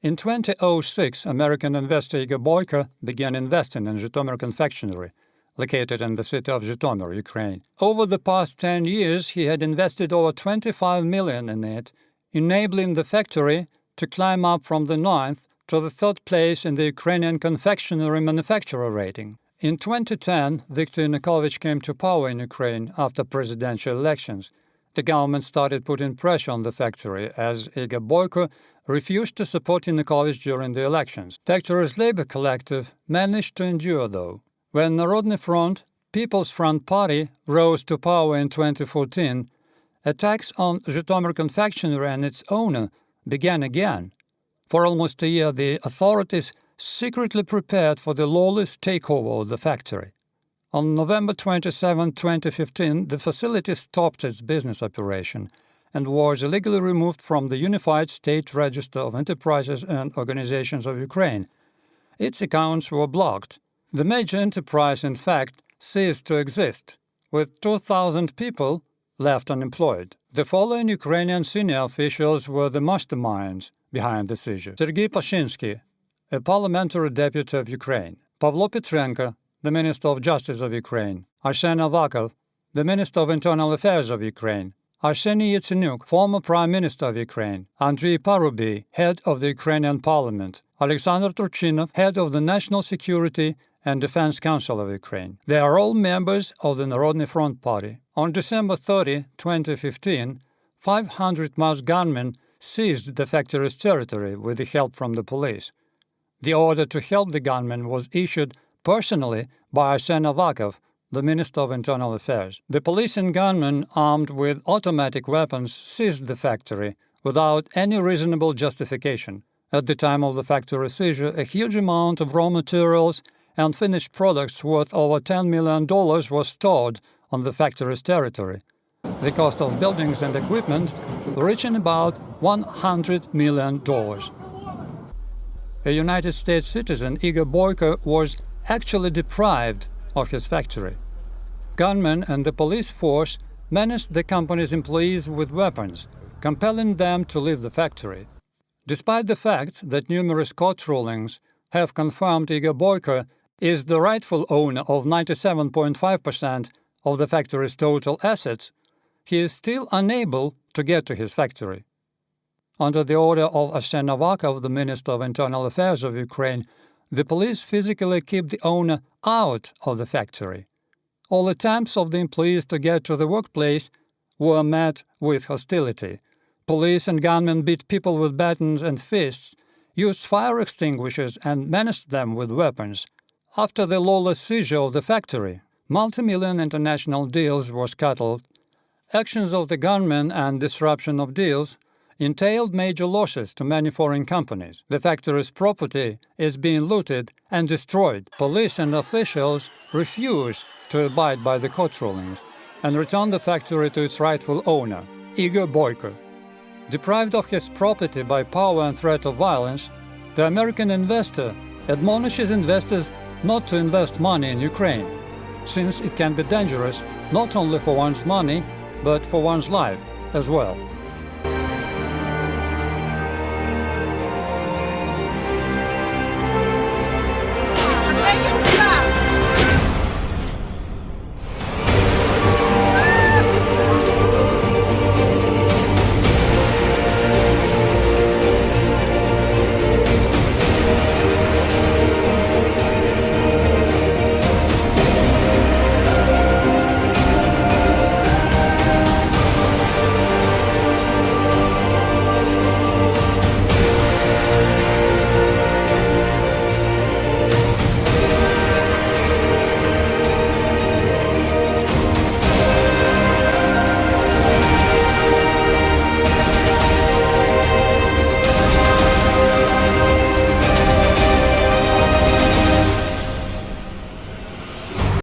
In 2006, American investor Igor Boyko began investing in Zhytomyr confectionery, located in the city of Zhytomyr, Ukraine. Over the past 10 years, he had invested over $25 million in it, enabling the factory to climb up from the 9th to the 3rd place in the Ukrainian confectionery manufacturer rating. In 2010, Viktor Yanukovych came to power in Ukraine after presidential elections. The government started putting pressure on the factory as Igor Boyko refused to support Yanukovych during the elections. Factory's labor collective managed to endure, though. When Narodny Front, People's Front Party, rose to power in 2014, attacks on Zhytomyr confectionery and its owner began again. For almost a year, the authorities secretly prepared for the lawless takeover of the factory. On November 27, 2015, the facility stopped its business operation and was illegally removed from the Unified State Register of Enterprises and Organizations of Ukraine. Its accounts were blocked. The major enterprise, in fact, ceased to exist, with 2,000 people left unemployed. The following Ukrainian senior officials were the masterminds behind this issue: Sergei Pashinsky, a parliamentary deputy of Ukraine; Pavlo Petrenko, the Minister of Justice of Ukraine; Arsen Avakov, the Minister of Internal Affairs of Ukraine; Arseniy Yatsenyuk, former Prime Minister of Ukraine; Andriy Parubiy, head of the Ukrainian Parliament; Alexander Turchinov, head of the National Security and Defense Council of Ukraine. They are all members of the Narodny Front Party. On December 30, 2015, 500 masked gunmen seized the factory's territory with the help from the police. The order to help the gunmen was issued personally by Arsen Avakov, the Minister of Internal Affairs. The police and gunmen, armed with automatic weapons, seized the factory without any reasonable justification. At the time of the factory seizure, a huge amount of raw materials and finished products worth over $10 million was stored on the factory's territory. The cost of buildings and equipment reaching about $100 million. A United States citizen, Igor Boyko, was actually deprived of his factory. Gunmen and the police force menaced the company's employees with weapons, compelling them to leave the factory. Despite the fact that numerous court rulings have confirmed Igor Boyko is the rightful owner of 97.5% of the factory's total assets, he is still unable to get to his factory. Under the order of Arsen Avakov, the Minister of Internal Affairs of Ukraine, the police physically keep the owner out of the factory. All attempts of the employees to get to the workplace were met with hostility. Police and gunmen beat people with batons and fists, used fire extinguishers and menaced them with weapons. After the lawless seizure of the factory, multi-million international deals were scuttled. Actions of the gunmen and disruption of deals entailed major losses to many foreign companies. The factory's property is being looted and destroyed. Police and officials refuse to abide by the court rulings and return the factory to its rightful owner, Igor Boyko. Deprived of his property by power and threat of violence, the American investor admonishes investors not to invest money in Ukraine, since it can be dangerous not only for one's money, but for one's life as well.